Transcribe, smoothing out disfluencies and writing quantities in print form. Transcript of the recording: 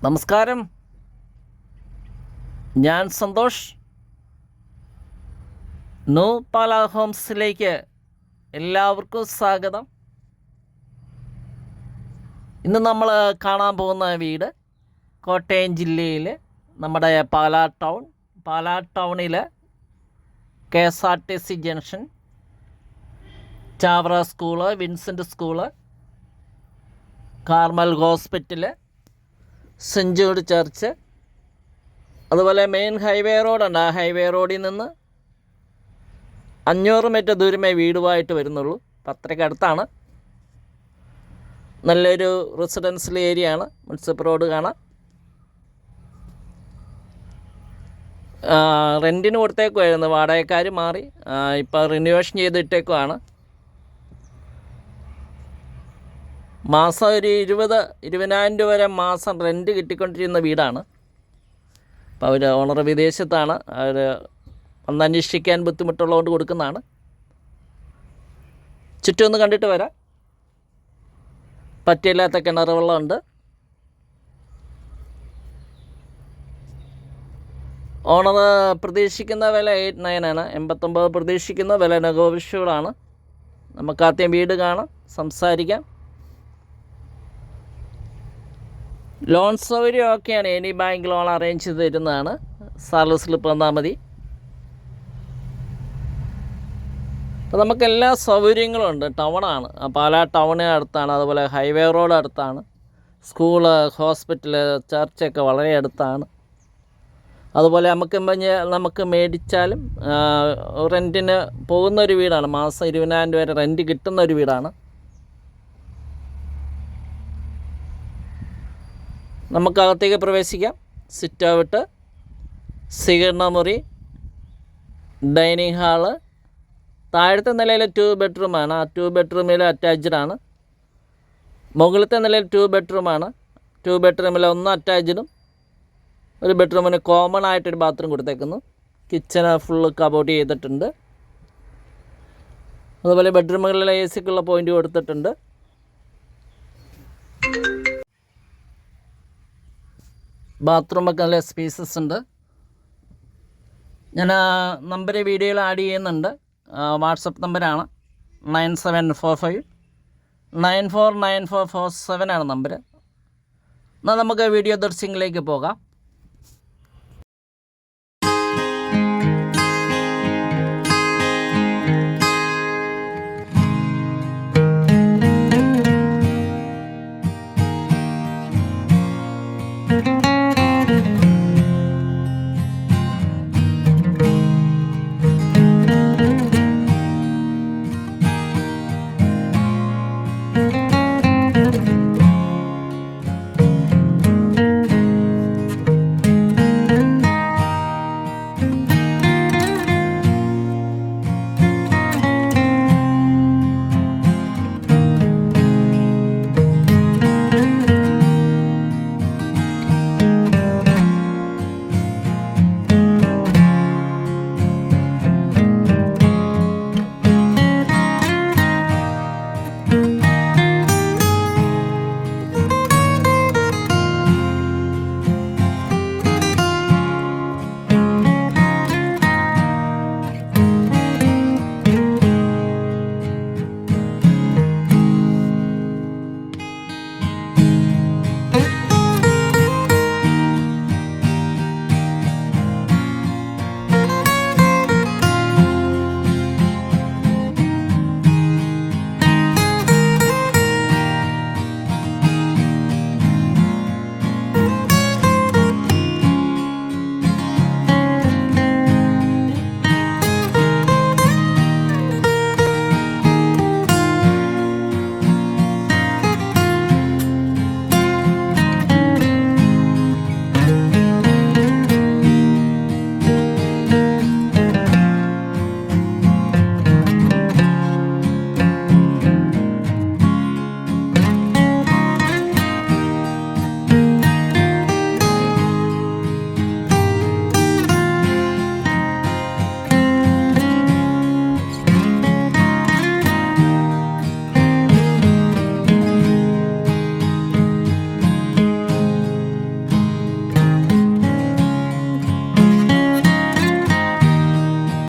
നമസ്കാരം, ഞാൻ സന്തോഷ്. ന്യൂ പാല ഹോംസിലേക്ക് എല്ലാവർക്കും സ്വാഗതം. ഇന്ന് നമ്മൾ കാണാൻ പോകുന്ന വീട് കോട്ടയം ജില്ലയിൽ നമ്മുടെ പാലാ ടൗണിൽ KSRTC junction, Chavara school, Vincent school, Carmel hospital, saint Jude church, അതുപോലെ മെയിൻ ഹൈവേ റോഡുണ്ട്. ആ ഹൈവേ റോഡിൽ നിന്ന് 500 മീറ്റർ ദൂരമേ വീടുമായിട്ട് വരുന്നുള്ളൂ. അത്രയ്ക്ക് അടുത്താണ്. നല്ലൊരു റെസിഡൻഷ്യൽ ഏരിയയാണ്. മുനിസിപ്പൽ റോഡ് കാണാം. റെൻറ്റിന് കൊടുത്തേക്കുമായിരുന്നു, വാടകക്കാർ മാറി ഇപ്പോൾ റിന്യൂവേഷൻ ചെയ്തിട്ടേക്കുവാണ്. മാസം ഒരു 20,000 രൂപ വരെ മാസം റെൻറ്റ് കിട്ടിക്കൊണ്ടിരുന്ന വീടാണ്. അപ്പോൾ അവർ ഓണർ വിദേശത്താണ്. അവർ അന്വേഷിക്കാൻ ബുദ്ധിമുട്ടുള്ളതുകൊണ്ട് കൊടുക്കുന്നതാണ്. ചുറ്റും ഒന്ന് കണ്ടിട്ട് വരാം. പറ്റില്ലാത്ത കിണർ വെള്ളമുണ്ട്. ഓണർ പ്രതീക്ഷിക്കുന്ന വില 8,900 ആണ്. 89 പ്രതീക്ഷിക്കുന്ന വില നെഗോഷ്യബിളാണ്. നമുക്ക് ആദ്യം വീട് കാണാം, സംസാരിക്കാം. ലോൺ സൗകര്യം ഒക്കെയാണ്. എനി ബാങ്ക് ലോൺ അറേഞ്ച് ചെയ്ത് തരുന്നതാണ്. സാലറി സ്ലിപ്പ് തന്നാൽ മതി. അപ്പോൾ നമുക്ക് എല്ലാ സൗകര്യങ്ങളും ഉണ്ട്. ടൗണാണ്, പാലാ ടൗണിന് അടുത്താണ്. അതുപോലെ ഹൈവേ റോഡ് അടുത്താണ്. സ്കൂള്, ഹോസ്പിറ്റല്, ചർച്ചൊക്കെ വളരെ അടുത്താണ്. അതുപോലെ നമുക്ക് മേടിച്ചാലും റെൻറ്റിന് പോകുന്നൊരു വീടാണ്. മാസം 20,000 രൂപ വരെ റെൻറ്റ് കിട്ടുന്നൊരു വീടാണ്. നമുക്കകത്തേക്ക് പ്രവേശിക്കാം. സിറ്റ് ഔട്ട്, സ്വീകരണ മുറി, ഡൈനിങ് ഹാള്. താഴത്തെ നിലയിൽ 2 ബെഡ്റൂമാണ്. ആ 2 ബെഡ്റൂമിൽ അറ്റാച്ച്ഡ് ആണ്. മുകളിലത്തെ നിലയിൽ 2 ബെഡ്റൂമാണ്. 2 ബെഡ്റൂമിൽ 1 അറ്റാച്ച്ഡും ഒരു ബെഡ്റൂമിന് കോമൺ ആയിട്ടൊരു ബാത്റൂം കൊടുത്തേക്കുന്നു. കിച്ചന് ഫുള്ള് കബോർഡ് ചെയ്തിട്ടുണ്ട്. അതുപോലെ ബെഡ്റൂമുകളിൽ AC-ക്കുള്ള പോയിൻ്റ് കൊടുത്തിട്ടുണ്ട്. ബാത്റൂമൊക്കെ നല്ല സ്പേസസ് ഉണ്ട്. ഞാൻ നമ്പർ വീഡിയോയിൽ ആഡ് ചെയ്യുന്നുണ്ട്. വാട്സപ്പ് നമ്പറാണ് 9745 949447 ആണ് നമ്പർ. എന്നാൽ നമുക്ക് വീഡിയോ ദർശനങ്ങളിലേക്ക് പോകാം.